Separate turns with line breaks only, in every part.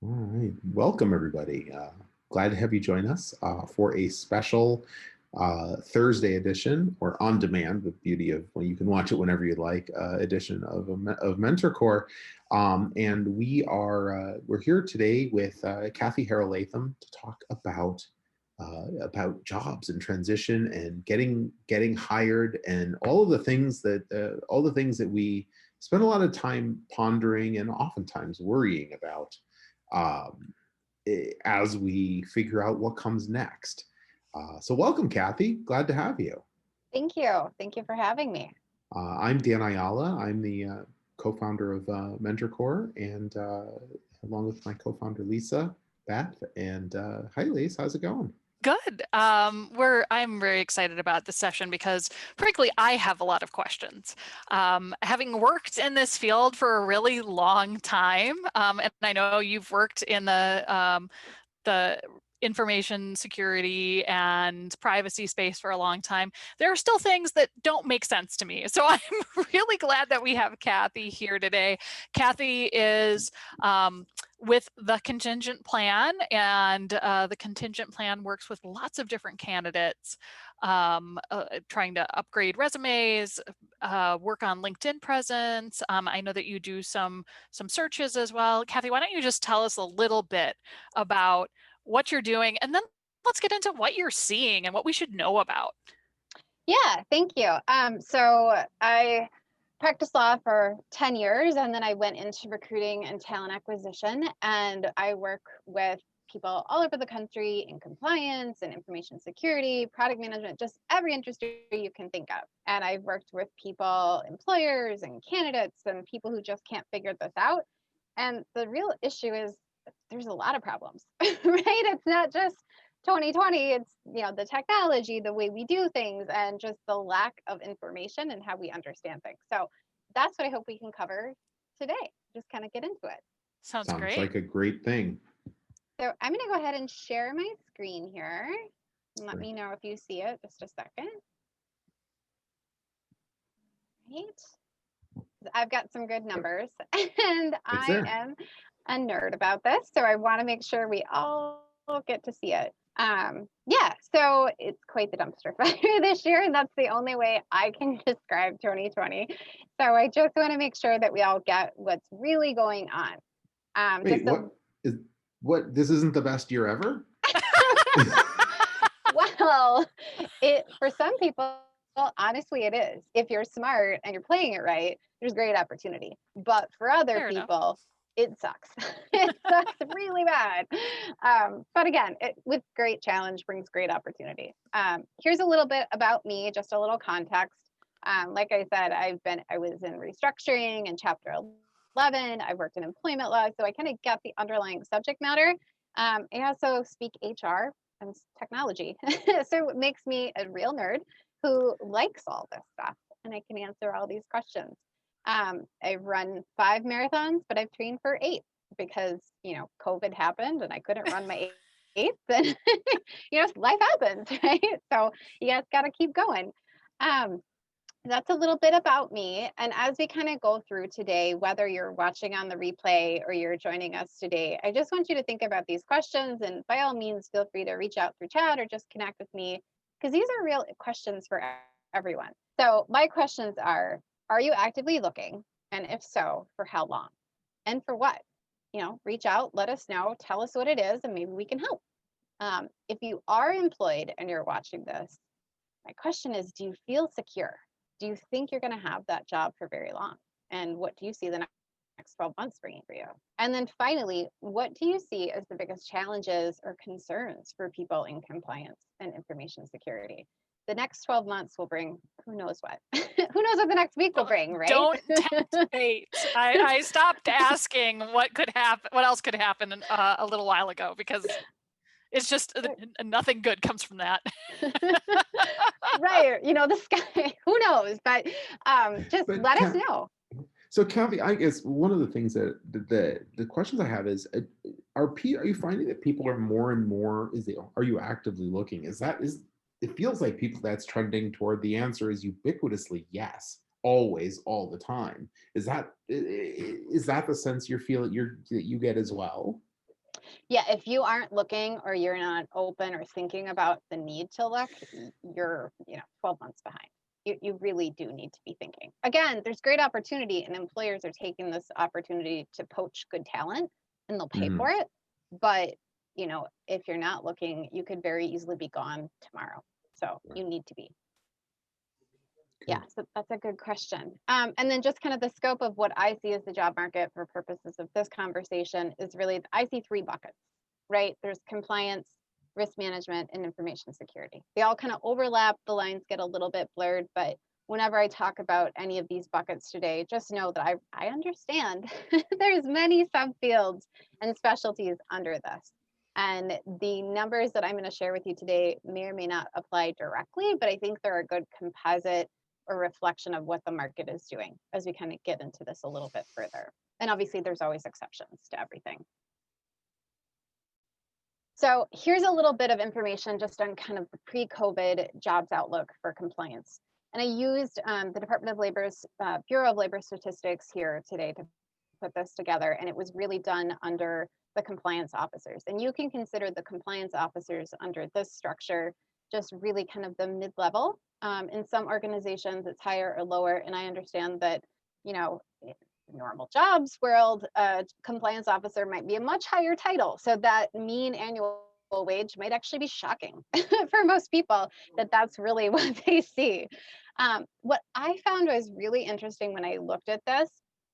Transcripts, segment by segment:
All right, welcome everybody. Glad to have you join us for a special Thursday edition, or on demand, the beauty of when you can watch it whenever you like, edition of MentorCore. And we're here today with Kathy Harrell Latham to talk about jobs and transition and getting hired, and all the things that we spend a lot of time pondering and oftentimes worrying about um, as we figure out what comes next. So welcome, Kathy. Glad to have you.
Thank you. Thank you for having me.
I'm Dan Ayala. I'm the co-founder of MentorCore, and along with my co-founder Lisa Beth. And hi, Lisa. How's it going?
Good. I'm very excited about this session because, frankly, I have a lot of questions. Having worked in this field for a really long time, and I know you've worked in the information security and privacy space for a long time, there are still things that don't make sense to me. So I'm really glad that we have Kathy here today. Kathy is with the contingent plan, and the contingent plan works with lots of different candidates, trying to upgrade resumes, work on LinkedIn presence. I know that you do some searches as well. Kathy, why don't you just tell us a little bit about what you're doing, and then let's get into what you're seeing and what we should know about.
Yeah, thank you. So I practiced law for 10 years, and then I went into recruiting and talent acquisition, and I work with people all over the country in compliance and information security, product management, just every industry you can think of. And I've worked with people, employers and candidates and people who just can't figure this out. And the real issue is there's a lot of problems, right? It's not just 2020, it's the technology, the way we do things, and just the lack of information and how we understand things. So that's what I hope we can cover today. Just kind of get into it.
Sounds
Sounds
great.
like a great thing.
So I'm going to go ahead and share my screen here. And let
Great.
me know if you see it. Just a second. Right. I've got some good numbers, and
It's
I
there.
am a nerd about this, so I want to make sure we all get to see it. Yeah, so it's quite the dumpster fire this year, and that's the only way I can describe 2020. So I just want to make sure that we all get what's really going on.
Wait, what? This isn't the best year ever?
Well, for some people, honestly, it is. If you're smart and you're playing it right, there's great opportunity. But for other
Fair enough.
people, it sucks. It sucks really bad. But again, with great challenge brings great opportunity. Here's a little bit about me, just a little context. Like I said, I was in restructuring and Chapter 11. I worked in employment law, so I kind of get the underlying subject matter. I also speak HR and technology. So it makes me a real nerd who likes all this stuff, and I can answer all these questions. I've run 5 marathons, but I've trained for 8 because, COVID happened and I couldn't run my 8th. And, life happens, right? So you guys got to keep going. Um, that's a little bit about me. And as we kind of go through today, whether you're watching on the replay or you're joining us today, I just want you to think about these questions. And by all means, feel free to reach out through chat or just connect with me, because these are real questions for everyone. So my questions are you actively looking? And if so, for how long? And for what? Reach out, let us know, tell us what it is, and maybe we can help. If you are employed and you're watching this, my question is, do you feel secure? Do you think you're going to have that job for very long? And what do you see the next 12 months bringing for you? And then finally, what do you see as the biggest challenges or concerns for people in compliance and information security? The next 12 months will bring who knows what. Who knows what the next week will bring, right?
Don't tempt fate. I stopped asking what could happen, what else could happen a little while ago, because it's just nothing good comes from that.
Right. The sky, who knows? But just let us know.
So, Kathy, I guess one of the things that the questions I have is, are you finding that people are more and more, are you actively looking? It feels like people that's trending toward the answer is ubiquitously yes, always, all the time. Is that the sense that you get as well?
Yeah, if you aren't looking or you're not open or thinking about the need to look, you're, 12 months behind. You really do need to be thinking. Again, there's great opportunity and employers are taking this opportunity to poach good talent and they'll pay for it. But, if you're not looking, you could very easily be gone tomorrow. So you need to be. Yeah, so that's a good question. And then just kind of the scope of what I see as the job market for purposes of this conversation is really, I see three buckets, right? There's compliance, risk management, and information security. They all kind of overlap, the lines get a little bit blurred, but whenever I talk about any of these buckets today, just know that I understand there's many subfields and specialties under this. And the numbers that I'm going to share with you today may or may not apply directly, but I think they're a good composite or reflection of what the market is doing as we kind of get into this a little bit further. And obviously there's always exceptions to everything. So here's a little bit of information just on kind of the pre-COVID jobs outlook for compliance. And I used the Department of Labor's Bureau of Labor Statistics here today to put this together. And it was really done under the compliance officers. And you can consider the compliance officers under this structure just really kind of the mid-level. In some organizations, it's higher or lower. And I understand that, in normal jobs world, compliance officer might be a much higher title. So that mean annual wage might actually be shocking for most people, that that's really what they see. What I found was really interesting when I looked at this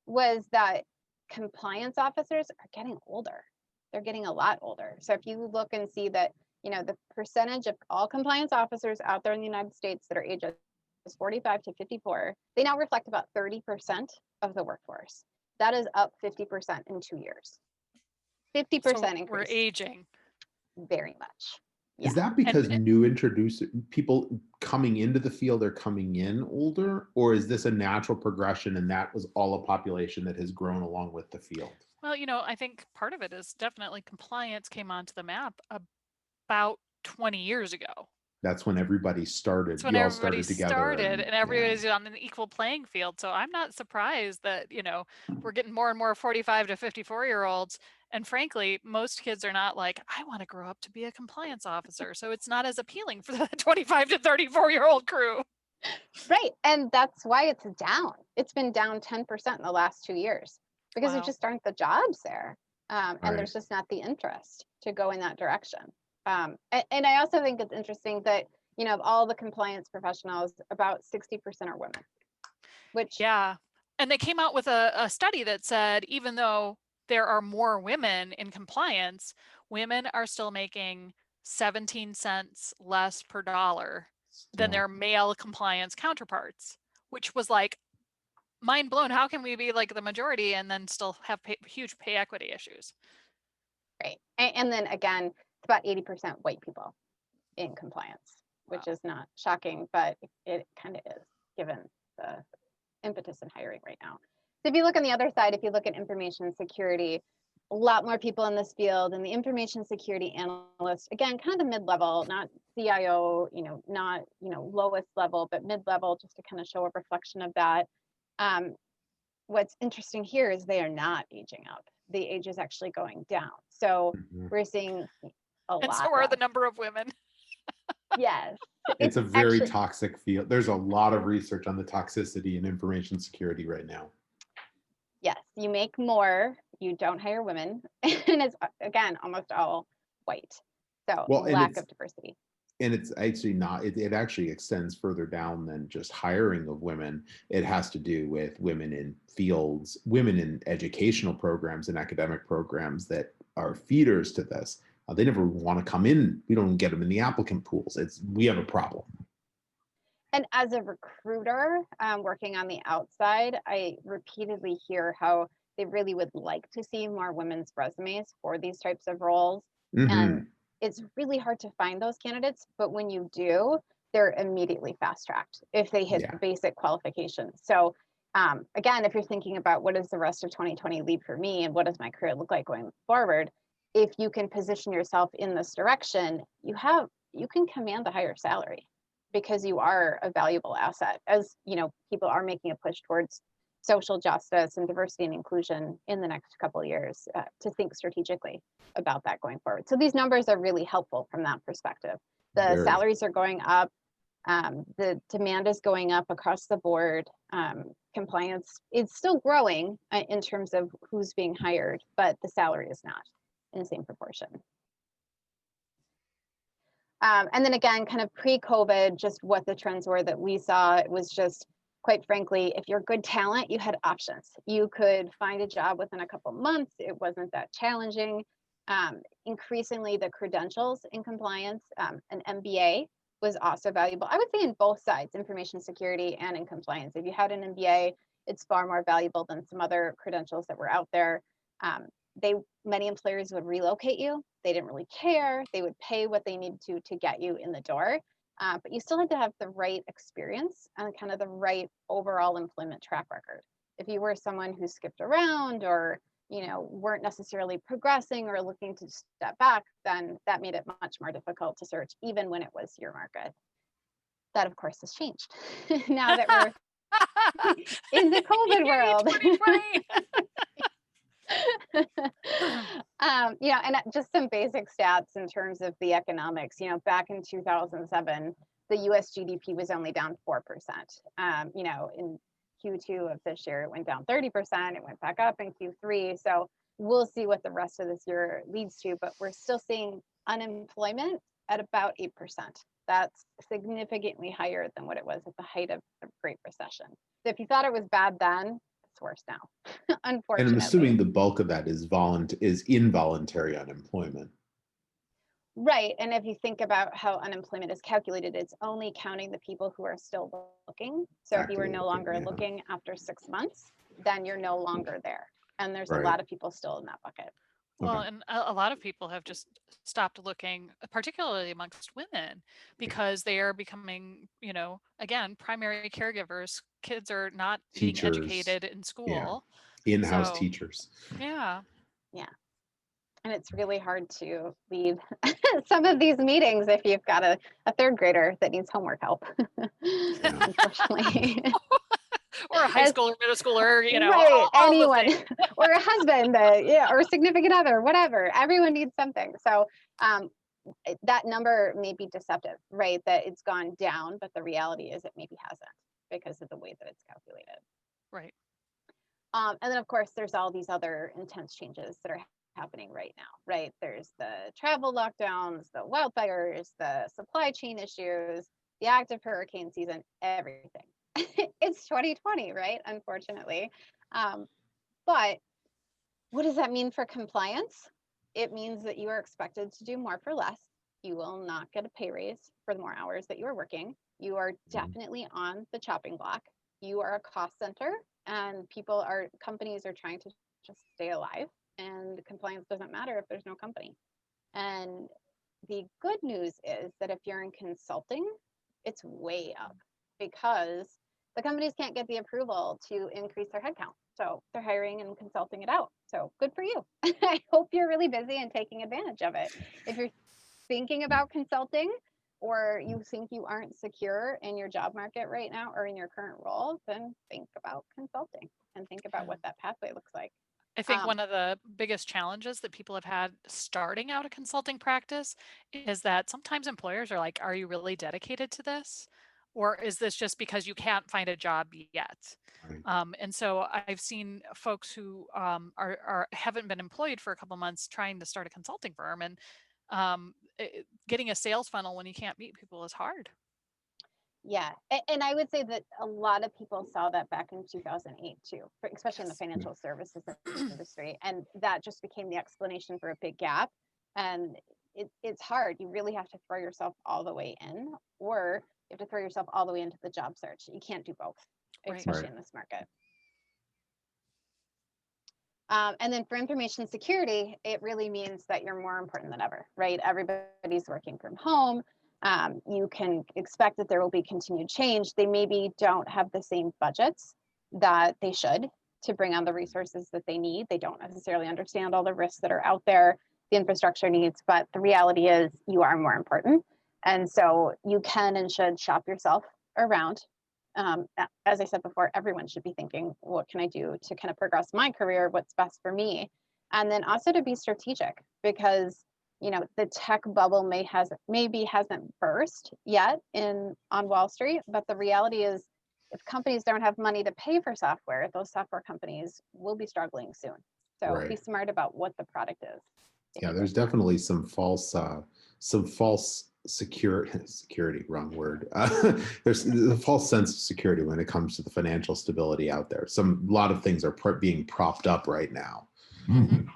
was that compliance officers are getting older. They're getting a lot older. So if you look and see that, the percentage of all compliance officers out there in the United States that are ages 45 to 54, they now reflect about 30% of the workforce. That is up 50% in 2 years. 50% increase.
We're aging.
Very much. Yeah.
Is that because people coming into the field are coming in older, or is this a natural progression and that was all a population that has grown along with the field?
Well, I think part of it is definitely compliance came onto the map about 20 years ago.
That's when everybody started.
That's when everybody started and everybody's on an equal playing field. So I'm not surprised that, we're getting more and more 45 to 54-year-olds. And frankly, most kids are not like, I want to grow up to be a compliance officer. So it's not as appealing for the 25 to 34-year-old crew.
Right. And that's why it's down. It's been down 10% in the last 2 years because there just aren't the jobs there. And there's just not the interest to go in that direction. And I also think it's interesting that, of all the compliance professionals, about 60% are women, which.
Yeah. And they came out with a study that said, even though there are more women in compliance, women are still making 17 cents less per dollar than their male compliance counterparts, which was like mind blown. How can we be like the majority and then still have huge pay equity issues?
Right. And then again, it's about 80% white people in compliance, which is not shocking, but it kind of is given the impetus in hiring right now. So if you look on the other side, if you look at information security, a lot more people in this field, and the information security analyst, again, kind of the mid-level, not CIO, not, lowest level, but mid-level, just to kind of show a reflection of that. What's interesting here is they are not aging up. The age is actually going down. So we're seeing a lot.
And so are the number of women.
Yes.
It's a very toxic field. There's a lot of research on the toxicity in information security right now.
Yes, you make more, you don't hire women, and it's, again, almost all white. So lack of diversity.
And it's actually not, it actually extends further down than just hiring of women. It has to do with women in fields, women in educational programs and academic programs that are feeders to this. They never want to come in. We don't get them in the applicant pools. We have a problem.
And as a recruiter working on the outside, I repeatedly hear how they really would like to see more women's resumes for these types of roles. And it's really hard to find those candidates, but when you do, they're immediately fast-tracked if they hit the basic qualifications. So again, if you're thinking about what does the rest of 2020 leave for me and what does my career look like going forward, if you can position yourself in this direction, you can command a higher salary because you are a valuable asset. As people are making a push towards social justice and diversity and inclusion in the next couple of years, to think strategically about that going forward. So these numbers are really helpful from that perspective. The salaries are going up. The demand is going up across the board. Compliance is still growing in terms of who's being hired, but the salary is not in the same proportion. And then again, kind of pre-COVID, just what the trends were that we saw, it was just, quite frankly, if you're good talent, you had options. You could find a job within a couple months. It wasn't that challenging. Increasingly, the credentials in compliance, an MBA was also valuable. I would say in both sides, information security and in compliance. If you had an MBA, it's far more valuable than some other credentials that were out there. Many employers would relocate you. They didn't really care. They would pay what they needed to get you in the door. But you still had to have the right experience and kind of the right overall employment track record. If you were someone who skipped around or weren't necessarily progressing or looking to step back, then that made it much more difficult to search, even when it was your market. That, of course, has changed now that we're in the COVID world. And just some basic stats in terms of the economics. Back in 2007, the US GDP was only down 4%. In Q2 of this year, it went down 30%. It went back up in Q3. So we'll see what the rest of this year leads to, but we're still seeing unemployment at about 8%. That's significantly higher than what it was at the height of the Great Recession. So if you thought it was bad then, it's worse now, unfortunately.
And I'm assuming the bulk of that is involuntary unemployment.
Right. And if you think about how unemployment is calculated, it's only counting the people who are still looking. So if you are no longer looking after 6 months, then you're no longer there. And there's a lot of people still in that bucket.
Well, and a lot of people have just stopped looking, particularly amongst women, because they are becoming, again, primary caregivers. Kids are not being educated in school.
Yeah. In-house teachers.
Yeah.
Yeah. And it's really hard to lead some of these meetings if you've got a third grader that needs homework help, unfortunately.
Or a high schooler, middle schooler,
right, anyone, or a husband, or a significant other, whatever. Everyone needs something. So that number may be deceptive, right? That it's gone down, but the reality is it maybe hasn't because of the way that it's calculated.
Right.
And then, of course, there's all these other intense changes that are happening right now, right? There's the travel lockdowns, the wildfires, the supply chain issues, the active hurricane season, everything. It's 2020, right? Unfortunately. But what does that mean for compliance? It means that you are expected to do more for less. You will not get a pay raise for the more hours that you are working. You are definitely on the chopping block. You are a cost center, and companies are trying to just stay alive, and compliance doesn't matter if there's no company. And the good news is that if you're in consulting, it's way up because the companies can't get the approval to increase their headcount. So they're hiring and consulting it out. So good for you. I hope you're really busy and taking advantage of it. If you're thinking about consulting, or you think you aren't secure in your job market right now or in your current role, then think about consulting and think about what that pathway looks like.
I think one of the biggest challenges that people have had starting out a consulting practice is that sometimes employers are like, are you really dedicated to this? Or is this just because you can't find a job yet?
Right.
And so I've seen folks who haven't been employed for a couple months trying to start a consulting firm, and getting a sales funnel when you can't meet people is hard.
Yeah, and I would say that a lot of people saw that back in 2008 too, especially in the financial services industry, and that just became the explanation for a big gap. And it's hard. You really have to throw yourself all the way in, or you have to throw yourself all the way into the job search. You can't do both, especially in this market. And then for information security, it really means that you're more important than ever, right? Everybody's working from home. You can expect that there will be continued change. They maybe don't have the same budgets that they should to bring on the resources that they need. They don't necessarily understand all the risks that are out there, the infrastructure needs, but the reality is you are more important. And so you can and should shop yourself around As I said before, everyone should be thinking, what can I do to kind of progress my career? What's best for me? And then also to be strategic, because the tech bubble maybe hasn't burst yet on Wall Street, but the reality is, if companies don't have money to pay for software, those software companies will be struggling soon. So be
Right.
smart about what the product is.
Yeah, there's definitely some false security, wrong word. There's a false sense of security when it comes to the financial stability out there. A lot of things are being propped up right now.
Mhm.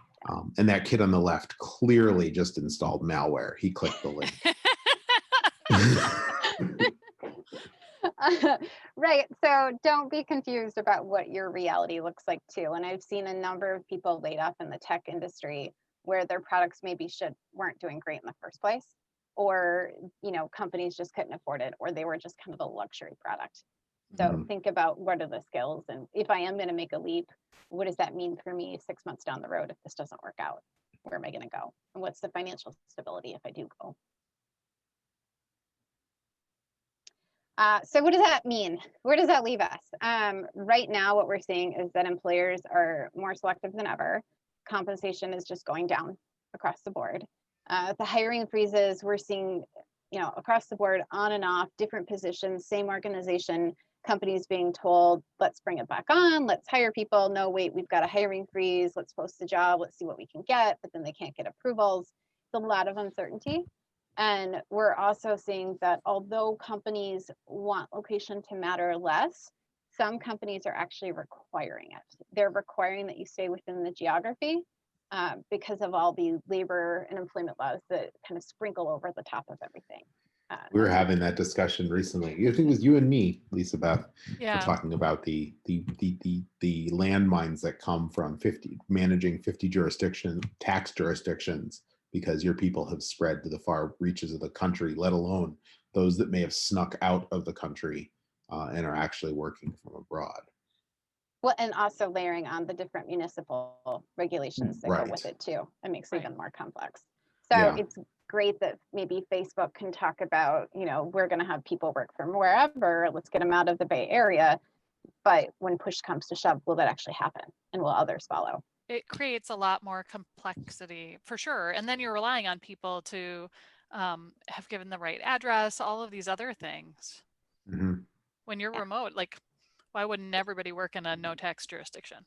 And that kid on the left clearly just installed malware. He clicked the link.
Right. So don't be confused about what your reality looks like too. And I've seen a number of people laid off in the tech industry where their products maybe weren't doing great in the first place, or companies just couldn't afford it, or they were just kind of a luxury product. So think about, what are the skills, and if I am going to make a leap, what does that mean for me 6 months down the road if this doesn't work out? Where am I going to go? And what's the financial stability if I do go? So what does that mean? Where does that leave us? Right now, what we're seeing is that employers are more selective than ever. Compensation is just going down across the board. The hiring freezes we're seeing, across the board, on and off, different positions, same organization, companies being told, let's bring it back on, let's hire people. No, wait, we've got a hiring freeze. Let's post the job. Let's see what we can get. But then they can't get approvals. It's a lot of uncertainty. And we're also seeing that although companies want location to matter less, some companies are actually requiring it. They're requiring that you stay within the geography because of all the labor and employment laws that kind of sprinkle over the top of everything.
We were having that discussion recently. I think it was you and me, Lisa Beth,
Yeah.
talking about the landmines that come from managing 50 tax jurisdictions, because your people have spread to the far reaches of the country, let alone those that may have snuck out of the country and are actually working from abroad.
Well, and also layering on the different municipal regulations that go with it too. It makes it even more complex. So it's great that maybe Facebook can talk about, we're going to have people work from wherever, let's get them out of the Bay Area. But when push comes to shove, will that actually happen? And will others follow?
It creates a lot more complexity for sure. And then you're relying on people to have given the right address, all of these other things.
Mm-hmm.
When you're remote, why wouldn't everybody work in a no tax jurisdiction?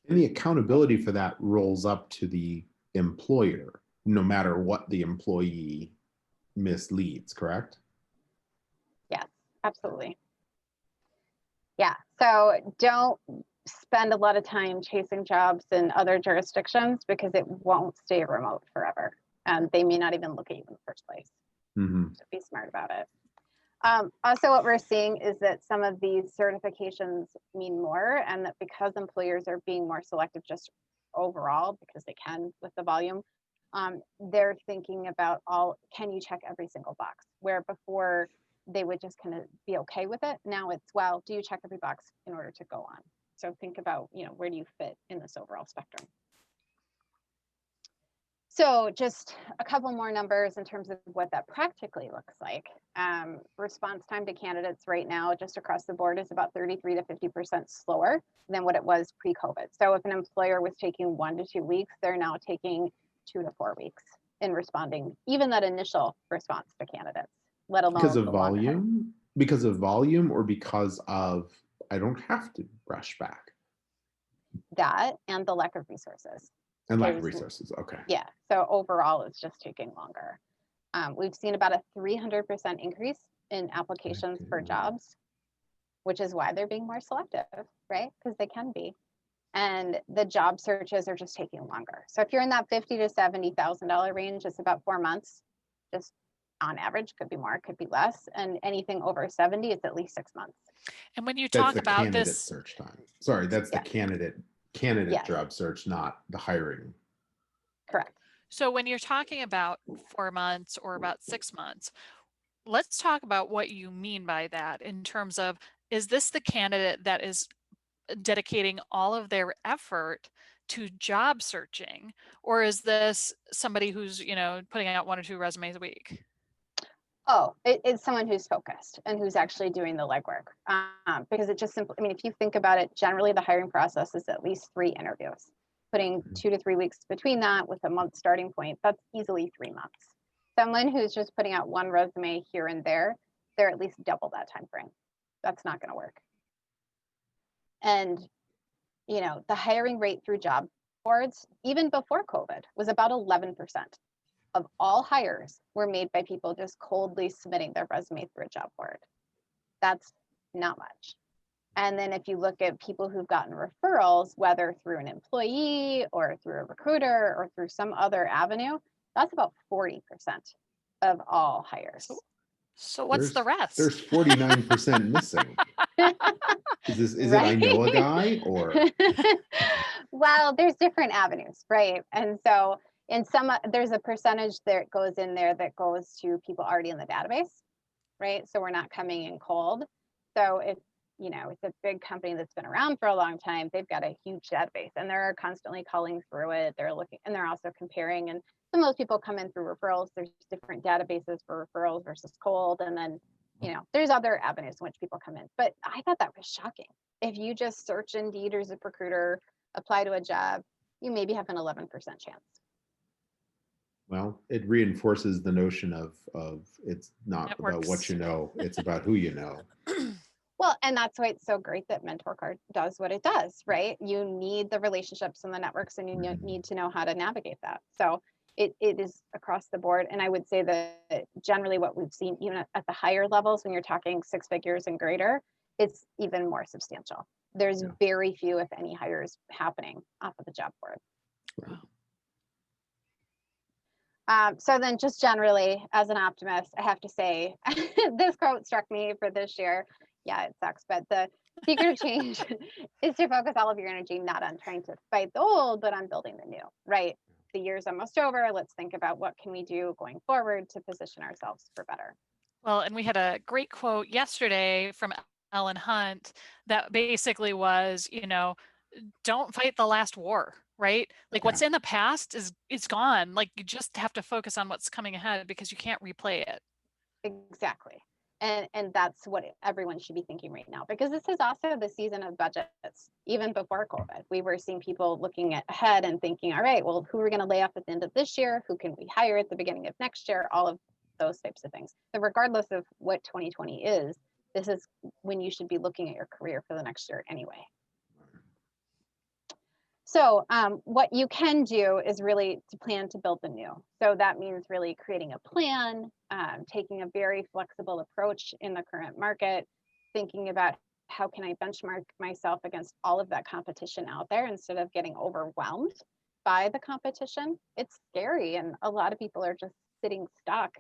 And the accountability for that rolls up to the employer, no matter what the employee misleads, correct?
Yes, absolutely. Yeah, so don't spend a lot of time chasing jobs in other jurisdictions, because it won't stay remote forever. And they may not even look at you in the first place.
Mm-hmm.
So be smart about it. Also, what we're seeing is that some of these certifications mean more, and that because employers are being more selective just overall, because they can with the volume, they're thinking about can you check every single box? Where before they would just kind of be okay with it. Now it's, well, do you check every box in order to go on? So think about, where do you fit in this overall spectrum? So just a couple more numbers in terms of what that practically looks like. Response time to candidates right now, just across the board, is about 33 to 50% slower than what it was pre-COVID. So if an employer was taking 1 to 2 weeks, they're now taking 2 to 4 weeks in responding, even that initial response to candidates, let alone
because of volume, or because of, I don't have to rush back.
That and the lack of resources.
And lack of resources, okay.
Yeah, so overall, it's just taking longer. We've seen about a 300% increase in applications for jobs, which is why they're being more selective, right? Because they can be. And the job searches are just taking longer. So if you're in that $50,000 to $70,000 range, it's about 4 months, just on average. Could be more, could be less. And anything over 70, it's at least 6 months.
And when you talk about this
search time, sorry, that's the candidate job search, not the hiring.
Correct.
So when you're talking about 4 months or about 6 months, let's talk about what you mean by that in terms of, is this the candidate that is dedicating all of their effort to job searching, or is this somebody who's, putting out 1 or 2 resumes a week?
Oh, it's someone who's focused and who's actually doing the legwork. Because it just simply, I mean, if you think about it, generally the hiring process is at least 3 interviews. Putting 2 to 3 weeks between that with a month starting point, that's easily 3 months. Someone who's just putting out one resume here and there, they're at least double that time frame. That's not going to work. And you know, the hiring rate through job boards, even before COVID, was about 11% of all hires were made by people just coldly submitting their resume through a job board. That's not much. And then if you look at people who've gotten referrals, whether through an employee or through a recruiter or through some other avenue, that's about 40% of all hires.
So what's the rest?
There's 49% missing. Is
Right?
it I know a guy or?
Well, there's different avenues, right? And so in some, there's a percentage that goes in there that goes to people already in the database, right? So we're not coming in cold. So if, you know, it's a big company that's been around for a long time, they've got a huge database and they're constantly culling through it. They're looking and they're also comparing. And some of those people come in through referrals. There's different databases for referrals versus cold. And then, you know, there's other avenues in which people come in. But I thought that was shocking. If you just search Indeed or ZipRecruiter, apply to a job, you maybe have an 11% chance.
Well, it reinforces the notion of it's not
Networks.
about what you know, it's about who you know.
Well, and that's why it's so great that MentorCore does what it does, right? You need the relationships and the networks, and you need to know how to navigate that. So it is across the board. And I would say that generally what we've seen, even at the higher levels, when you're talking 6 figures and greater, it's even more substantial. There's very few, if any, hires happening off of the job board.
Wow.
So then just generally, as an optimist, I have to say, this quote struck me for this year. Yeah, it sucks, but the secret of change is to focus all of your energy not on trying to fight the old, but on building the new, right? The year's almost over. Let's think about what can we do going forward to position ourselves for better.
Well, and we had a great quote yesterday from Ellen Hunt that basically was, you know, don't fight the last war, right? Like what's in the past is gone. Like you just have to focus on what's coming ahead because you can't replay it.
Exactly. And that's what everyone should be thinking right now, because this is also the season of budgets. Even before COVID, we were seeing people looking ahead and thinking, all right, well, who are we going to lay off at the end of this year? Who can we hire at the beginning of next year? All of those types of things. So regardless of what 2020 is, this is when you should be looking at your career for the next year anyway. So what you can do is really to plan to build the new. So that means really creating a plan, taking a very flexible approach in the current market, thinking about how can I benchmark myself against all of that competition out there instead of getting overwhelmed by the competition. It's scary, and a lot of people are just sitting stuck,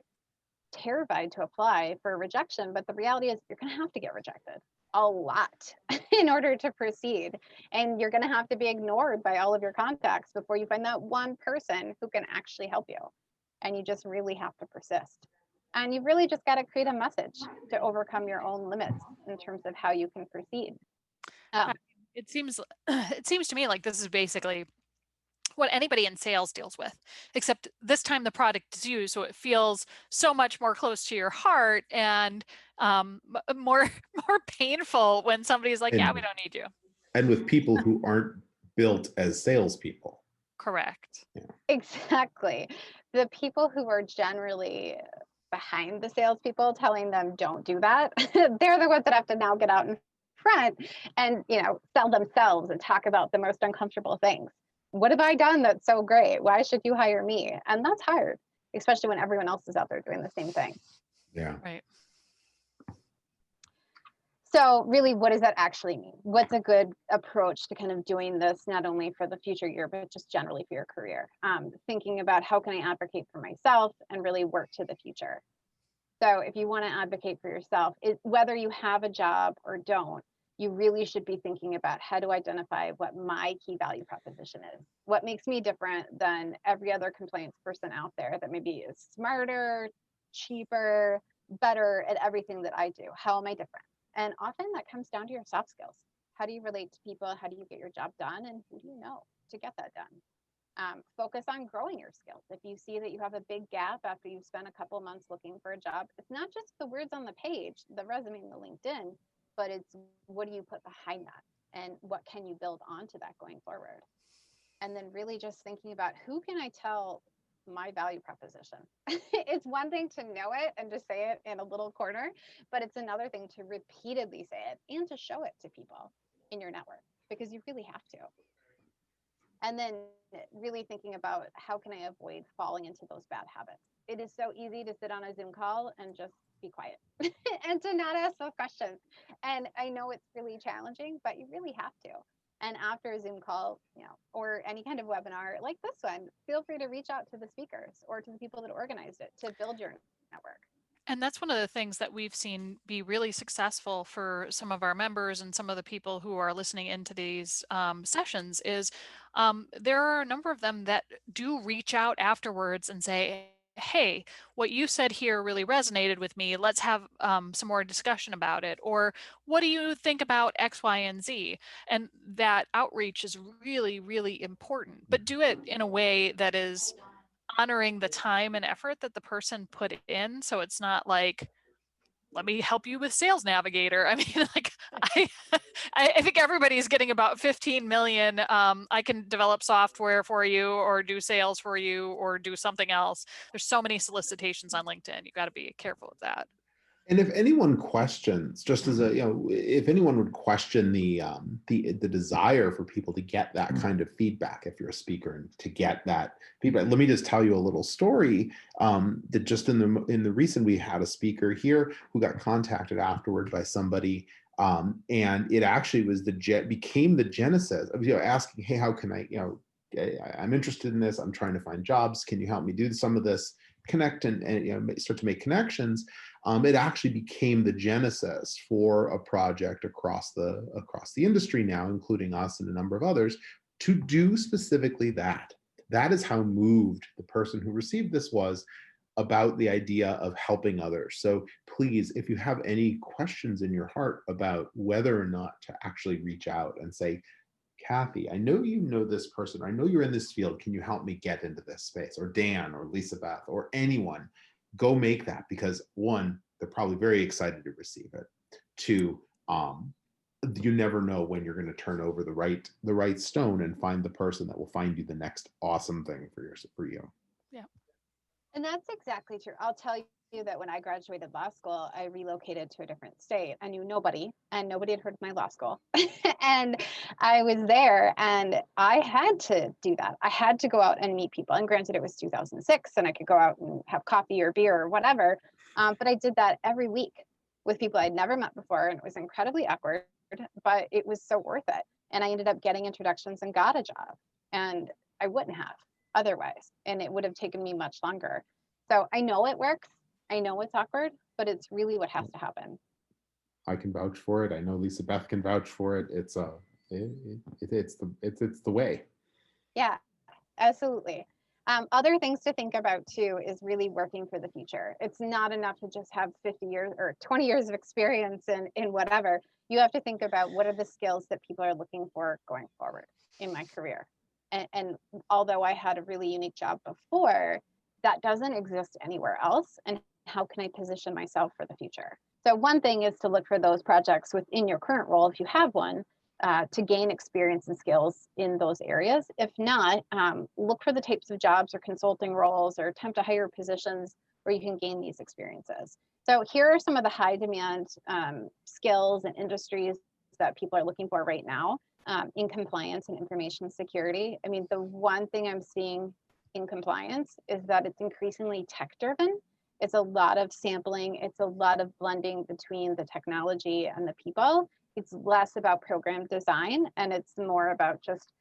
terrified to apply for rejection. But the reality is you're going to have to get rejected a lot in order to proceed. And you're going to have to be ignored by all of your contacts before you find that one person who can actually help you. And you just really have to persist. And you really just got to create a message to overcome your own limits in terms of how you can proceed.
It seems to me like this is basically what anybody in sales deals with, except this time the product is you, so it feels so much more close to your heart and more painful when somebody's like, yeah, we don't need you.
And with people who aren't built as salespeople.
Correct.
Yeah. Exactly. The people who are generally behind the salespeople telling them don't do that, they're the ones that have to now get out in front and, you know, sell themselves and talk about the most uncomfortable things. What have I done that's so great? Why should you hire me? And that's hard, especially when everyone else is out there doing the same thing.
Yeah.
Right.
So really, what does that actually mean? What's a good approach to kind of doing this, not only for the future year, but just generally for your career? Thinking about how can I advocate for myself and really work to the future. So if you want to advocate for yourself, whether you have a job or don't, you really should be thinking about how to identify what my key value proposition is. What makes me different than every other complaints person out there that maybe is smarter, cheaper, better at everything that I do? How am I different? And often that comes down to your soft skills. How do you relate to people? How do you get your job done? And who do you know to get that done? Focus on growing your skills. If you see that you have a big gap after you've spent a couple months looking for a job, it's not just the words on the page, the resume and the LinkedIn, but it's what do you put behind that and what can you build onto that going forward? And then really just thinking about who can I tell my value proposition. It's one thing to know it and to say it in a little corner, but it's another thing to repeatedly say it and to show it to people in your network, because you really have to. And then really thinking about how can I avoid falling into those bad habits. It is so easy to sit on a Zoom call and just be quiet and to not ask those questions. And I know it's really challenging, but you really have to. And after a Zoom call, or any kind of webinar like this one, feel free to reach out to the speakers or to the people that organized it to build your network.
And that's one of the things that we've seen be really successful for some of our members and some of the people who are listening into these sessions is there are a number of them that do reach out afterwards and say, hey, what you said here really resonated with me. Let's have some more discussion about it. Or what do you think about X, Y, and Z? And that outreach is really, really important, but do it in a way that is honoring the time and effort that the person put in. So it's not like, let me help you with Sales Navigator. I mean, like I think everybody's getting about 15 million. I can develop software for you or do sales for you or do something else. There's so many solicitations on LinkedIn. You got to be careful with that.
And if anyone questions, just as a, if anyone would question the desire for people to get that kind of feedback, if you're a speaker and to get that feedback, let me just tell you a little story. That just in the recent, we had a speaker here who got contacted afterward by somebody, and it actually was became the genesis of asking, hey, how can I, I'm interested in this. I'm trying to find jobs. Can you help me do some of this? Connect and start to make connections. It actually became the genesis for a project across the industry now, including us and a number of others, to do specifically that. That is how moved the person who received this was about the idea of helping others. So please, if you have any questions in your heart about whether or not to actually reach out and say, Kathy, I know you know this person, I know you're in this field, can you help me get into this space? Or Dan or Lisa Beth or anyone, go make that, because one, they're probably very excited to receive it. Two, you never know when you're going to turn over the right stone and find the person that will find you the next awesome thing for you.
Yeah.
And that's exactly true. I'll tell you that when I graduated law school, I relocated to a different state. I knew nobody, and nobody had heard of my law school. And I was there, and I had to do that. I had to go out and meet people. And granted, it was 2006, and I could go out and have coffee or beer or whatever. But I did that every week with people I'd never met before, and it was incredibly awkward, but it was so worth it. And I ended up getting introductions and got a job. And I wouldn't have otherwise, and it would have taken me much longer. So I know it works. I know it's awkward, but it's really what has to happen.
I can vouch for it. I know Lisa Beth can vouch for it. It's the way.
Yeah, absolutely. Other things to think about too is really working for the future. It's not enough to just have 50 years or 20 years of experience in whatever. You have to think about what are the skills that people are looking for going forward in my career. And although I had a really unique job before, that doesn't exist anywhere else. And how can I position myself for the future? So one thing is to look for those projects within your current role, if you have one, to gain experience and skills in those areas. If not, look for the types of jobs or consulting roles or attempt to hire positions where you can gain these experiences. So here are some of the high demand skills and industries that people are looking for right now in compliance and information security. I mean, the one thing I'm seeing in compliance is that it's increasingly tech driven. It's a lot of sampling. It's a lot of blending between the technology and the people. It's less about program design, and it's more about just,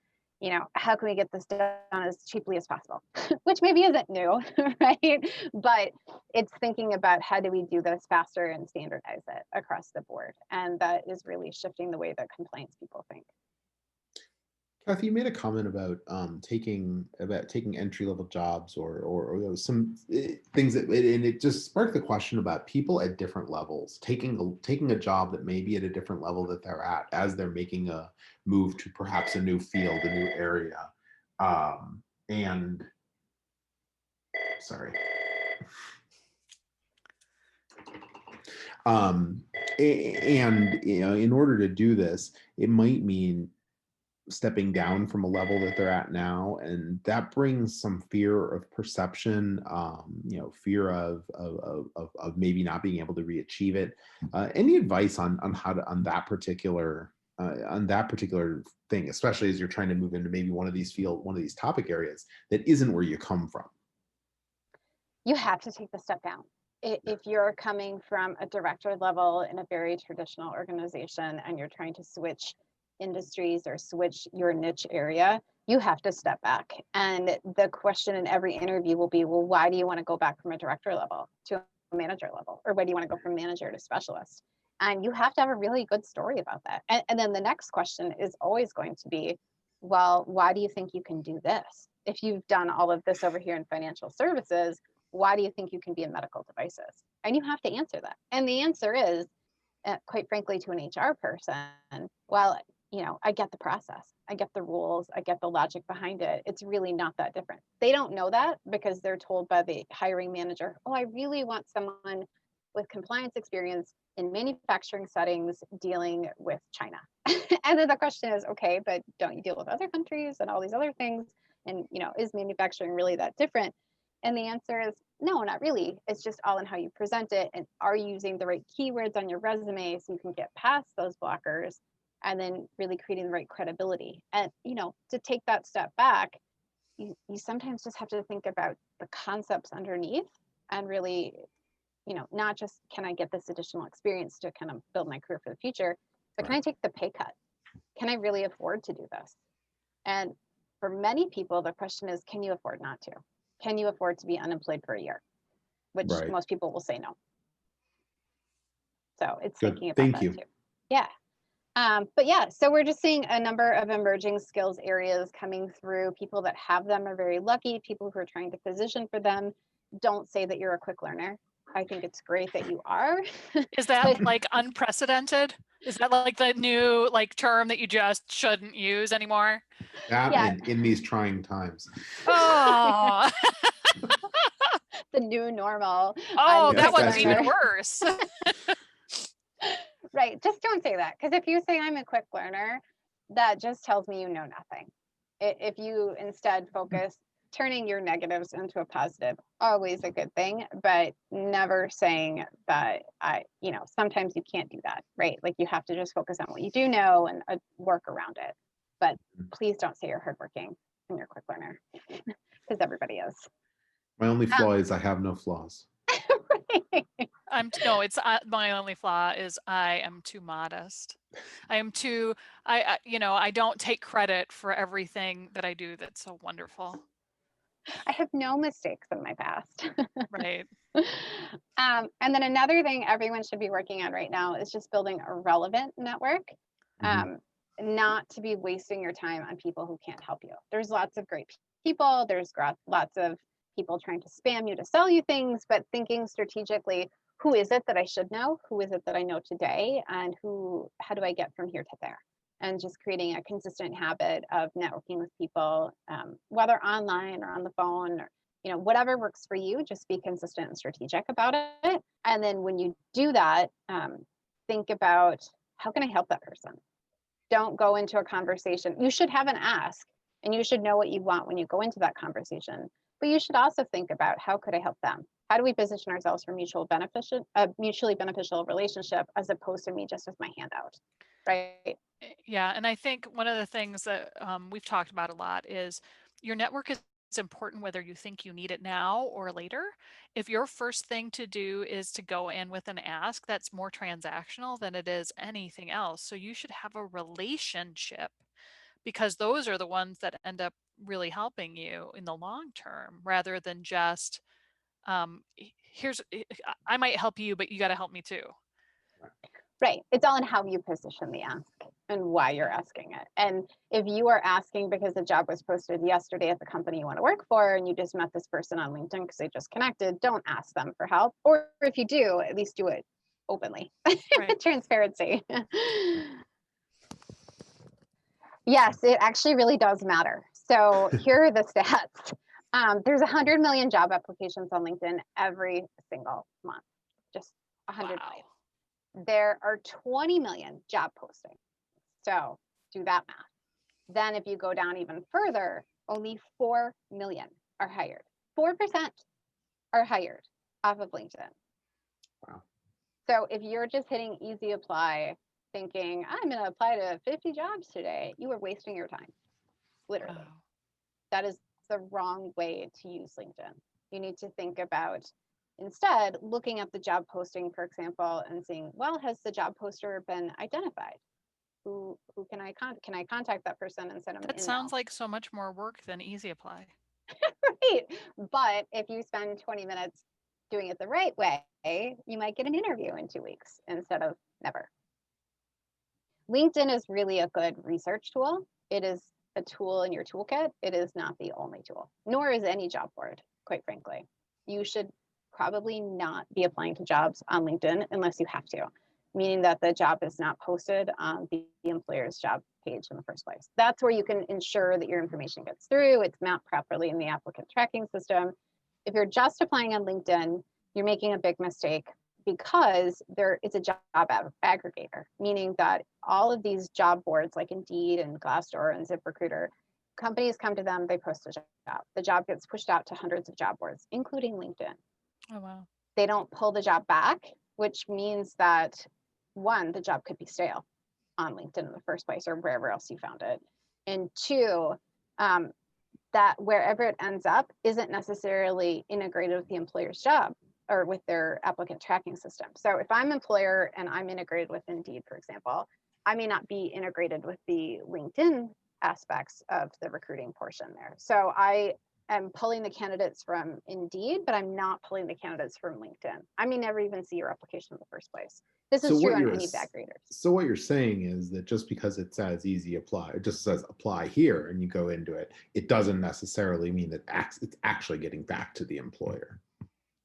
how can we get this done as cheaply as possible, which maybe isn't new, right? But it's thinking about how do we do this faster and standardize it across the board. And that is really shifting the way that compliance people think.
Kathy, you made a comment about taking entry-level jobs or some things that, and it just sparked the question about people at different levels taking a job that may be at a different level that they're at as they're making a move to perhaps a new field, a new area. And sorry. And in order to do this, it might mean stepping down from a level that they're at now, and that brings some fear of perception, fear of maybe not being able to re-achieve it. Any advice on how to on that particular thing, especially as you're trying to move into maybe one of these topic areas that isn't where you come from?
You have to take the step down. If you're coming from a director level in a very traditional organization and you're trying to switch industries or switch your niche area, you have to step back. And the question in every interview will be, well, why do you want to go back from a director level to a manager level? Or why do you want to go from manager to specialist? And you have to have a really good story about that. And then the next question is always going to be, well, why do you think you can do this? If you've done all of this over here in financial services, why do you think you can be in medical devices? And you have to answer that. And the answer is, quite frankly, to an HR person, well, I get the process, I get the rules, I get the logic behind it. It's really not that different. They don't know that because they're told by the hiring manager, oh, I really want someone with compliance experience in manufacturing settings dealing with China. And then the question is, okay, but don't you deal with other countries and all these other things? And, is manufacturing really that different? And the answer is no, not really. It's just all in how you present it, and are you using the right keywords on your resume so you can get past those blockers, and then really creating the right credibility. And, to take that step back, you sometimes just have to think about the concepts underneath and really, not just can I get this additional experience to kind of build my career for the future, but can I take the pay cut? Can I really afford to do this? And for many people, the question is, can you afford not to? Can you afford to be unemployed for a year? Which most people will say no. So it's thinking about that too. Yeah. But yeah, so we're just seeing a number of emerging skills areas coming through. People that have them are very lucky. People who are trying to position for them, don't say that you're a quick learner. I think it's great that you are.
Is that like unprecedented? Is that like the new term that you just shouldn't use anymore?
That in these trying times.
Oh.
The new normal.
Oh, that one's even worse.
Right. Just don't say that. Because if you say I'm a quick learner, that just tells me you know nothing. If you instead focus, turning your negatives into a positive, always a good thing, but never saying that sometimes you can't do that, right? Like you have to just focus on what you do know and work around it. But please don't say you're hardworking and you're a quick learner, because everybody is.
My only flaw is I have no flaws.
My only flaw is I am too modest. I don't take credit for everything that I do that's so wonderful.
I have no mistakes in my past.
Right.
And then another thing everyone should be working on right now is just building a relevant network. Not to be wasting your time on people who can't help you. There's lots of great people. There's lots of people trying to spam you to sell you things, but thinking strategically, who is it that I should know? Who is it that I know today? And how do I get from here to there? And just creating a consistent habit of networking with people, whether online or on the phone, or whatever works for you. Just be consistent and strategic about it. And then when you do that, think about, how can I help that person? Don't go into a conversation. You should have an ask, and you should know what you want when you go into that conversation. But you should also think about, how could I help them? How do we position ourselves for mutually beneficial relationship, as opposed to me just with my hand out, right?
Yeah, and I think one of the things that we've talked about a lot is your network is important whether you think you need it now or later. If your first thing to do is to go in with an ask, that's more transactional than it is anything else. So you should have a relationship, because those are the ones that end up really helping you in the long term, rather than just I might help you, but you got to help me too.
Right. It's all in how you position the ask and why you're asking it. And if you are asking because the job was posted yesterday at the company you want to work for, and you just met this person on LinkedIn because they just connected, don't ask them for help. Or if you do, at least do it openly. Right. Transparency. Yes, it actually really does matter. So here are the stats. There's 100 million job applications on LinkedIn every single month, just 100
Wow.
million. There are 20 million job postings. So do that math. Then if you go down even further, only 4 million are hired. 4% are hired off of LinkedIn.
Wow.
So if you're just hitting easy apply, thinking, I'm going to apply to 50 jobs today, you are wasting your time, literally.
Wow.
That is the wrong way to use LinkedIn. You need to think about instead looking at the job posting, for example, and seeing, well, has the job poster been identified? Who can I contact that person and send them an
That
email?
sounds like so much more work than easy apply.
Right. But if you spend 20 minutes doing it the right way, you might get an interview in 2 weeks instead of never. LinkedIn is really a good research tool. It is a tool in your toolkit. It is not the only tool, nor is any job board, quite frankly. You should probably not be applying to jobs on LinkedIn unless you have to, meaning that the job is not posted on the employer's job page in the first place. That's where you can ensure that your information gets through, it's mapped properly in the applicant tracking system. If you're just applying on LinkedIn, you're making a big mistake because it's a job aggregator, meaning that all of these job boards like Indeed and Glassdoor and ZipRecruiter, companies come to them, they post a job. The job gets pushed out to hundreds of job boards, including LinkedIn.
Oh, wow.
They don't pull the job back, which means that one, the job could be stale on LinkedIn in the first place or wherever else you found it. And two, that wherever it ends up isn't necessarily integrated with the employer's job or with their applicant tracking system. So if I'm an employer and I'm integrated with Indeed, for example, I may not be integrated with the LinkedIn aspects of the recruiting portion there. So I am pulling the candidates from Indeed, but I'm not pulling the candidates from LinkedIn. I may never even see your application in the first place. This is true on any aggregators.
So what you're saying is that just because it says easy apply, it just says apply here and you go into it, it doesn't necessarily mean that it's actually getting back to the employer.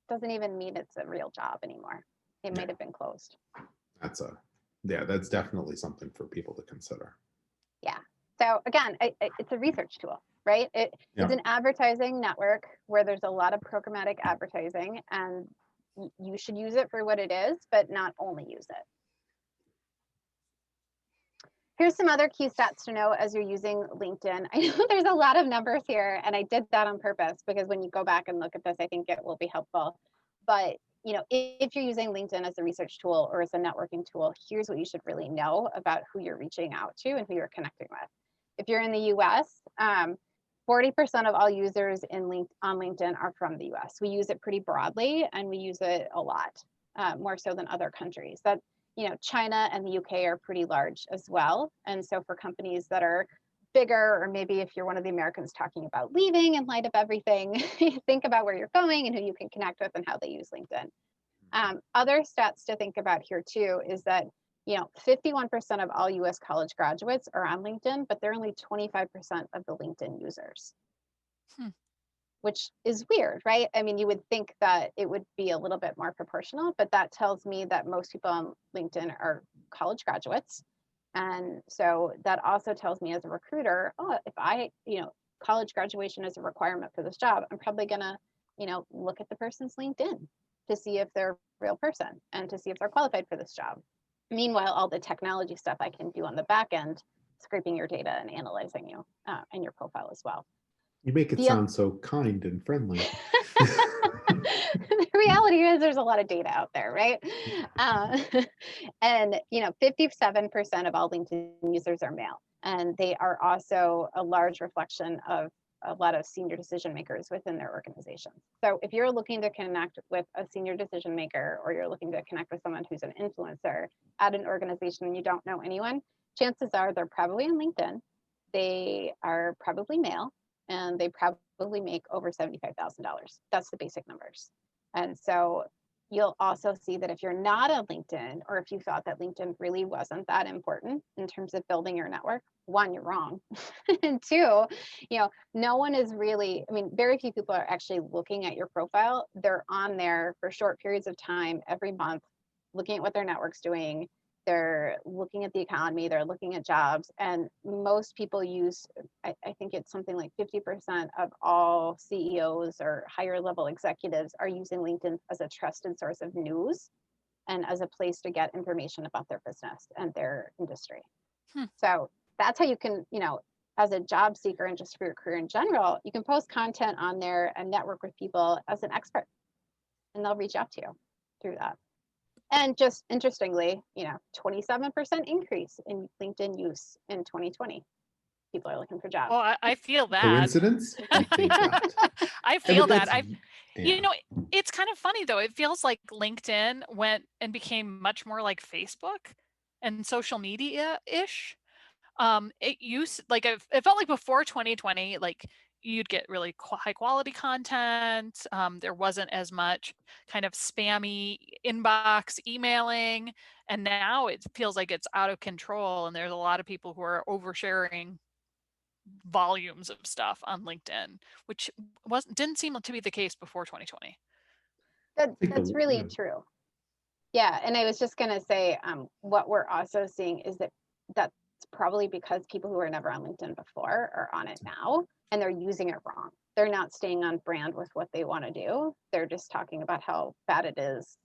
Doesn't even mean it's a real job anymore. It might have been closed.
That's definitely something for people to consider.
Yeah. So again, it's a research tool, right? It's an advertising network where there's a lot of programmatic advertising, and you should use it for what it is, but not only use it. Here's some other key stats to know as you're using LinkedIn. I know there's a lot of numbers here, and I did that on purpose because when you go back and look at this, I think it will be helpful. But if you're using LinkedIn as a research tool or as a networking tool, here's what you should really know about who you're reaching out to and who you're connecting with. If you're in the US, 40% of all users on LinkedIn are from the US. We use it pretty broadly, and we use it a lot, more so than other countries. China and the UK are pretty large as well. And so for companies that are bigger, or maybe if you're one of the Americans talking about leaving in light of everything, think about where you're going and who you can connect with and how they use LinkedIn. Other stats to think about here too is that 51% of all US college graduates are on LinkedIn, but they're only 25% of the LinkedIn users. Which is weird, right? I mean, you would think that it would be a little bit more proportional, but that tells me that most people on LinkedIn are college graduates. And so that also tells me as a recruiter, if college graduation is a requirement for this job, I'm probably gonna, look at the person's LinkedIn to see if they're a real person and to see if they're qualified for this job. Meanwhile, all the technology stuff I can do on the back end, scraping your data and analyzing you and your profile as well.
You make it sound so kind and friendly.
The reality is there's a lot of data out there, right? And 57% of all LinkedIn users are male, and they are also a large reflection of a lot of senior decision makers within their organization. So if you're looking to connect with a senior decision maker, or you're looking to connect with someone who's an influencer at an organization and you don't know anyone, chances are they're probably on LinkedIn. They are probably male, and they probably make over $75,000. That's the basic numbers. And so you'll also see that if you're not on LinkedIn, or if you thought that LinkedIn really wasn't that important in terms of building your network, one, you're wrong. And two, no one is really, very few people are actually looking at your profile. They're on there for short periods of time every month, looking at what their network's doing, they're looking at the economy, they're looking at jobs, and most people use, I think it's something like 50% of all CEOs or higher level executives are using LinkedIn as a trusted source of news and as a place to get information about their business and their industry. So that's how you can, as a job seeker and just for your career in general, you can post content on there and network with people as an expert, and they'll reach out to you through that. And just interestingly, 27% increase in LinkedIn use in 2020. People are looking for jobs.
Well, I feel that.
Coincidence? I think not.
I feel that.
Yeah.
It's kind of funny though. It feels like LinkedIn went and became much more like Facebook and social media-ish. It felt like before 2020, like you'd get really high quality content. There wasn't as much kind of spammy inbox emailing. And now it feels like it's out of control. And there's a lot of people who are oversharing volumes of stuff on LinkedIn, which didn't seem to be the case before 2020.
That's really true. Yeah. And I was just going to say, what we're also seeing is that's probably because people who were never on LinkedIn before are on it now, and they're using it wrong. They're not staying on brand with what they want to do. They're just talking about how bad it is,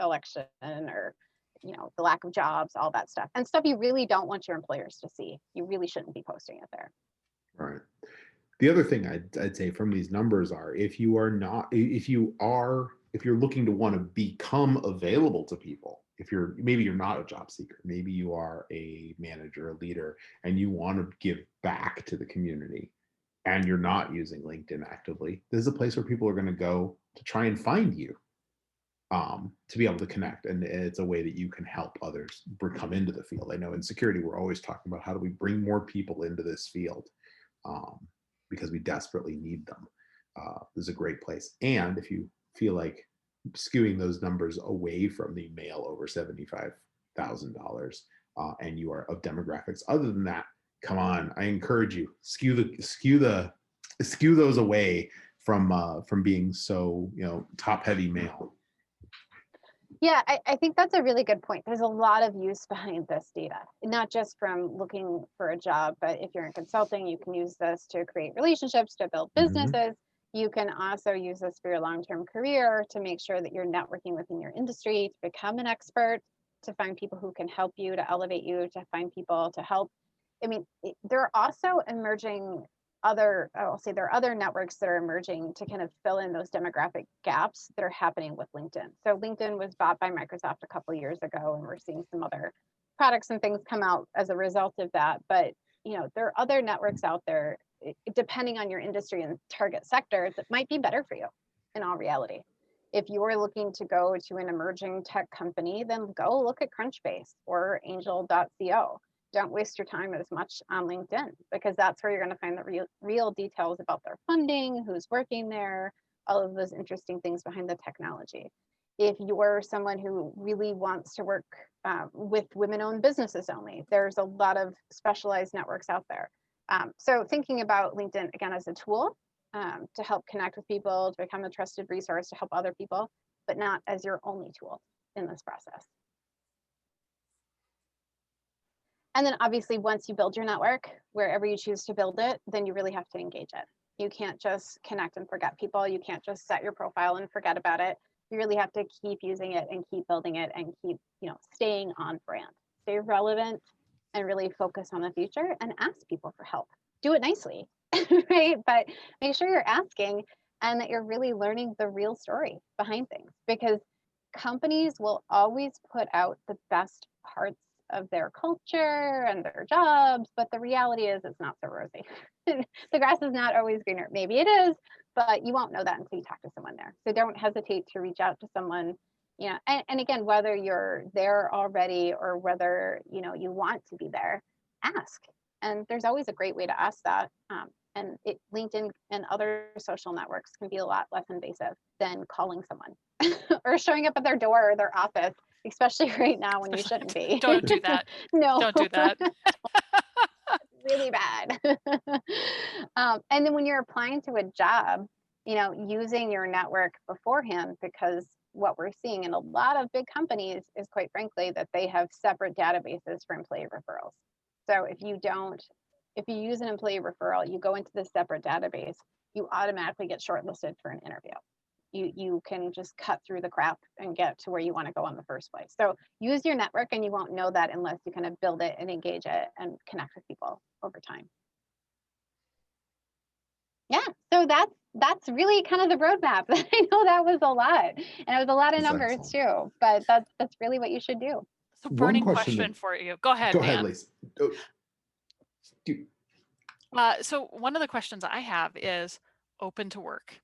election or, the lack of jobs, all that stuff, and stuff you really don't want your employers to see. You really shouldn't be posting it there.
Right. The other thing I'd say from these numbers are if you're looking to want to become available to people, maybe you're not a job seeker, maybe you are a manager, a leader, and you want to give back to the community and you're not using LinkedIn actively, this is a place where people are going to go to try and find you, to be able to connect. And it's a way that you can help others come into the field. I know in security, we're always talking about how do we bring more people into this field, because we desperately need them. This is a great place. And if you feel like skewing those numbers away from the male over $75,000, and you are of demographics other than that, come on, I encourage you, skew those away from being so top heavy male.
Yeah, I think that's a really good point. There's a lot of use behind this data, not just from looking for a job, but if you're in consulting, you can use this to create relationships, to build businesses. You can also use this for your long-term career to make sure that you're networking within your industry, to become an expert, to find people who can help you, to elevate you, to find people to help. I mean, there are also there are other networks that are emerging to kind of fill in those demographic gaps that are happening with LinkedIn. So LinkedIn was bought by Microsoft a couple of years ago, and we're seeing some other products and things come out as a result of that. But there are other networks out there, depending on your industry and target sector, that might be better for you in all reality. If you're looking to go to an emerging tech company, then go look at Crunchbase or angel.co. Don't waste your time as much on LinkedIn, because that's where you're going to find the real details about their funding, who's working there, all of those interesting things behind the technology. If you're someone who really wants to work with women-owned businesses only, there's a lot of specialized networks out there. So thinking about LinkedIn, again, as a tool to help connect with people, to become a trusted resource, to help other people, but not as your only tool in this process. And then obviously, once you build your network, wherever you choose to build it, then you really have to engage it. You can't just connect and forget people. You can't just set your profile and forget about it. You really have to keep using it and keep building it and keep, staying on brand, stay relevant, and really focus on the future and ask people for help. Do it nicely, right? But make sure you're asking and that you're really learning the real story behind things, because companies will always put out the best parts of their culture and their jobs, but the reality is it's not so rosy. The grass is not always greener. Maybe it is, but you won't know that until you talk to someone there. So don't hesitate to reach out to someone, and again, whether you're there already or whether you want to be there, ask. And there's always a great way to ask that. And LinkedIn and other social networks can be a lot less invasive than calling someone or showing up at their door or their office, especially right now when you shouldn't be.
Don't do that.
No.
Don't do that.
Really bad. And then when you're applying to a job, using your network beforehand, because what we're seeing in a lot of big companies is, quite frankly, that they have separate databases for employee referrals. So if you use an employee referral, you go into this separate database, you automatically get shortlisted for an interview. You can just cut through the crap and get to where you want to go in the first place. So use your network, and you won't know that unless you kind of build it and engage it and connect with people over time. Yeah, so that's really kind of the roadmap. I know that was a lot, and it was a lot of numbers too, but that's really what you should do.
So burning question for you. Go ahead, Dan.
Lisa.
So one of the questions I have is open to work,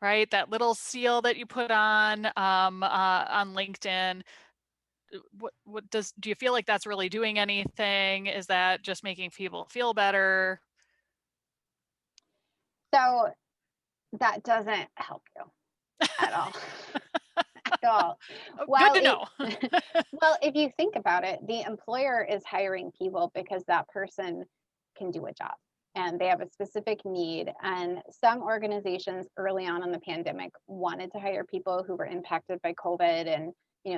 right? That little seal that you put on LinkedIn. Do you feel like that's really doing anything? Is that just making people feel better?
So that doesn't help you at all. At all.
Good to know.
Well, if you think about it, the employer is hiring people because that person can do a job and they have a specific need. And some organizations early on in the pandemic wanted to hire people who were impacted by COVID, and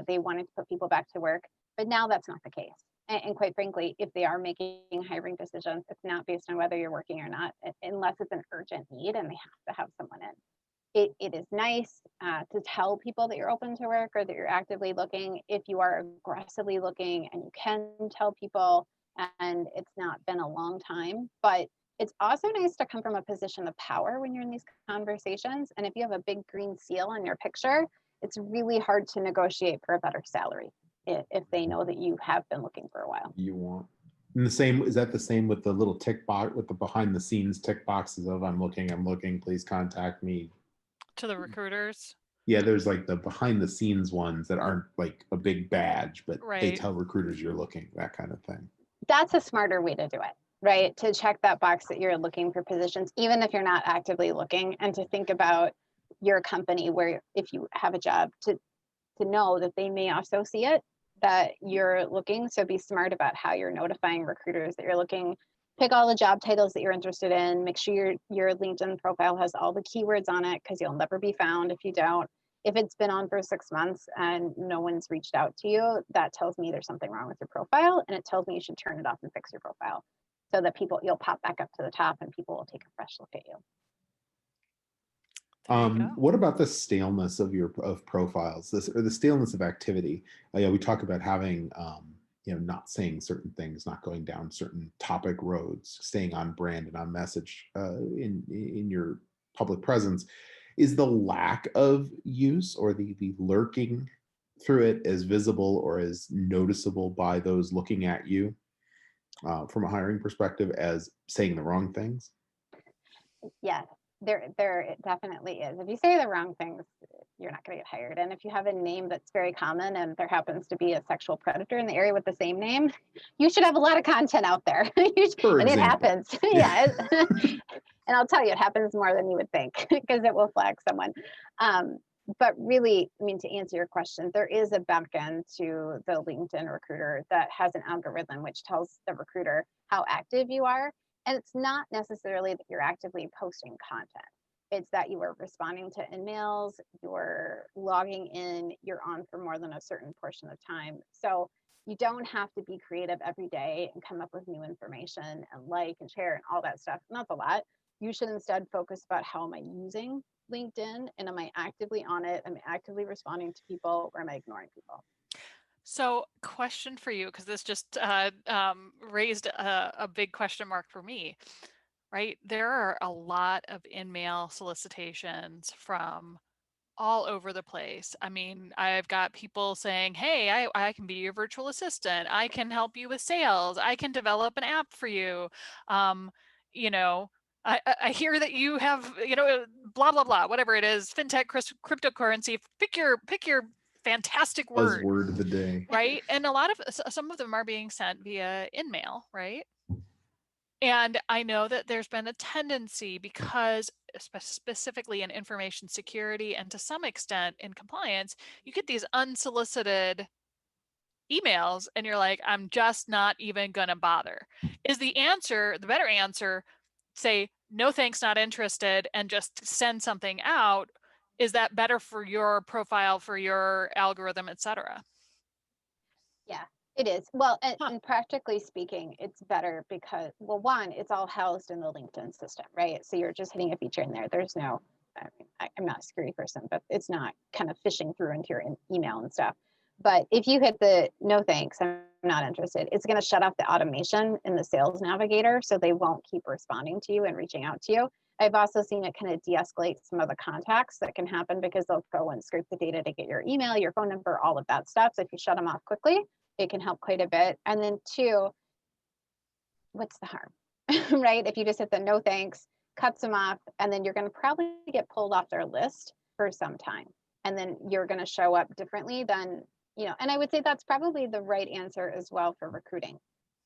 they wanted to put people back to work. But now that's not the case. And quite frankly, if they are making hiring decisions, it's not based on whether you're working or not, unless it's an urgent need and they have to have someone in. It is nice to tell people that you're open to work or that you're actively looking if you are aggressively looking, and you can tell people and it's not been a long time. But it's also nice to come from a position of power when you're in these conversations. And if you have a big green seal on your picture, it's really hard to negotiate for a better salary if they know that you have been looking for a while.
You want. And is that the same with the little tick box, with the behind the scenes tick boxes of I'm looking, please contact me?
To the recruiters?
Yeah, there's like the behind the scenes ones that aren't like a big badge, but they tell recruiters you're looking, that kind of thing.
That's a smarter way to do it, right? To check that box that you're looking for positions, even if you're not actively looking, and to think about your company where if you have a job to know that they may also see it, that you're looking. So be smart about how you're notifying recruiters that you're looking. Pick all the job titles that you're interested in. Make sure your LinkedIn profile has all the keywords on it, because you'll never be found if you don't. If it's been on for 6 months and no one's reached out to you, that tells me there's something wrong with your profile, and it tells me you should turn it off and fix your profile so that you'll pop back up to the top and people will take a fresh look at you.
What about the staleness of profiles, or the staleness of activity? We talk about having, not saying certain things, not going down certain topic roads, staying on brand and on message in your public presence. Is the lack of use or the lurking through it as visible or as noticeable by those looking at you from a hiring perspective as saying the wrong things?
Yes. There definitely is. If you say the wrong things, you're not going to get hired. And if you have a name that's very common and there happens to be a sexual predator in the area with the same name, you should have a lot of content out there. And it happens. Yeah. And I'll tell you, it happens more than you would think, because it will flag someone. But really, to answer your question, there is a back end to the LinkedIn recruiter that has an algorithm which tells the recruiter how active you are. And it's not necessarily that you're actively posting content. It's that you are responding to emails, you're logging in, you're on for more than a certain portion of time. So you don't have to be creative every day and come up with new information and like and share and all that stuff. And that's a lot. You should instead focus about how am I using LinkedIn, and am I actively on it? Am I actively responding to people, or am I ignoring people?
So, question for you, because this just raised a big question mark for me, right? There are a lot of in-mail solicitations from all over the place. I've got people saying, hey, I can be your virtual assistant. I can help you with sales. I can develop an app for you. I hear that you have, blah, blah, blah, whatever it is, fintech, cryptocurrency, pick your fantastic word.
Buzzword of the day.
Right. And some of them are being sent via InMail, right? And I know that there's been a tendency, because specifically in information security and to some extent in compliance, you get these unsolicited emails and you're like, I'm just not even going to bother. Is the better answer, say, no thanks, not interested, and just send something out? is that better for your profile, for your algorithm, et cetera?
Yeah, it is. Well, and practically speaking, it's better because, well, one, it's all housed in the LinkedIn system, right? So you're just hitting a feature in there. There's no, I mean, I'm not a security person, but it's not kind of fishing through into your email and stuff. But if you hit the no thanks, I'm not interested, it's going to shut off the automation in the sales navigator, so they won't keep responding to you and reaching out to you. I've also seen it kind of de-escalate some of the contacts that can happen because they'll go and scrape the data to get your email, your phone number, all of that stuff. So if you shut them off quickly, it can help quite a bit. And then two, what's the harm, right? If you just hit the no thanks, cuts them off, and then you're going to probably get pulled off their list for some time. And then you're going to show up differently than, and I would say that's probably the right answer as well for recruiting.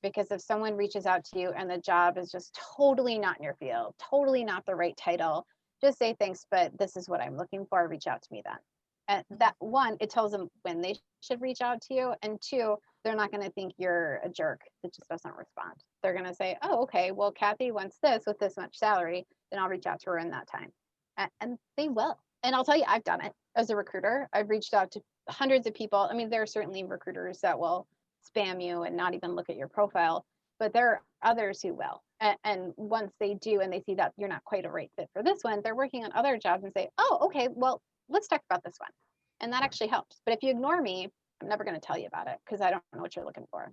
Because if someone reaches out to you and the job is just totally not in your field, totally not the right title, just say thanks, but this is what I'm looking for, reach out to me then. And that one, it tells them when they should reach out to you. And two, they're not going to think you're a jerk that just doesn't respond. They're going to say, oh, okay, well, Kathy wants this with this much salary, then I'll reach out to her in that time. And they will. And I'll tell you, I've done it as a recruiter. I've reached out to hundreds of people. I mean, there are certainly recruiters that will spam you and not even look at your profile, but there are others who will. And once they do, and they see that you're not quite a right fit for this one, they're working on other jobs and say, oh, okay, well, let's talk about this one. And that actually helps. But if you ignore me, I'm never going to tell you about it because I don't know what you're looking for.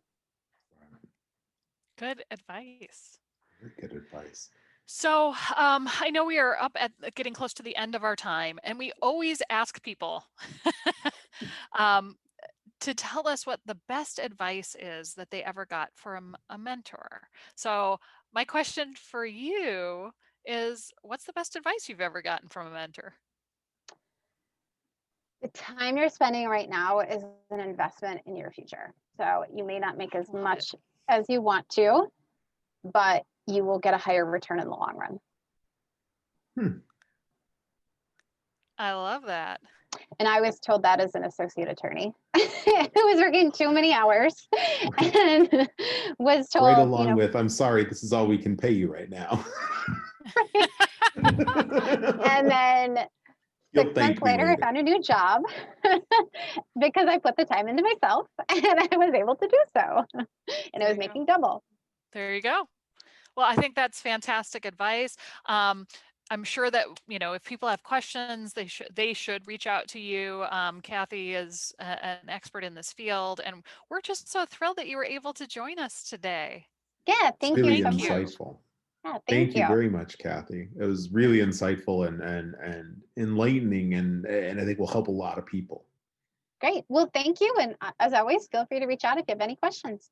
Good advice.
Very good advice.
So I know we are up at getting close to the end of our time, and we always ask people to tell us what the best advice is that they ever got from a mentor. So my question for you is, what's the best advice you've ever gotten from a mentor?
The time you're spending right now is an investment in your future. So you may not make as much as you want to, but you will get a higher return in the long run.
I love that.
And I was told that as an associate attorney who was working too many hours and was told,
right along with, I'm sorry, this is all we can pay you right now.
And then 6 months later, I found a new job because I put the time into myself and I was able to do so. And I was making double.
There you go. Well, I think that's fantastic advice. I'm sure that, if people have questions, they should reach out to you. Kathy is an expert in this field, and we're just so thrilled that you were able to join us today.
Yeah, thank you.
Really insightful.
Yeah,
thank you very much, Kathy. It was really insightful and enlightening, and I think will help a lot of people.
Great. Well, thank you. And as always, feel free to reach out if you have any questions.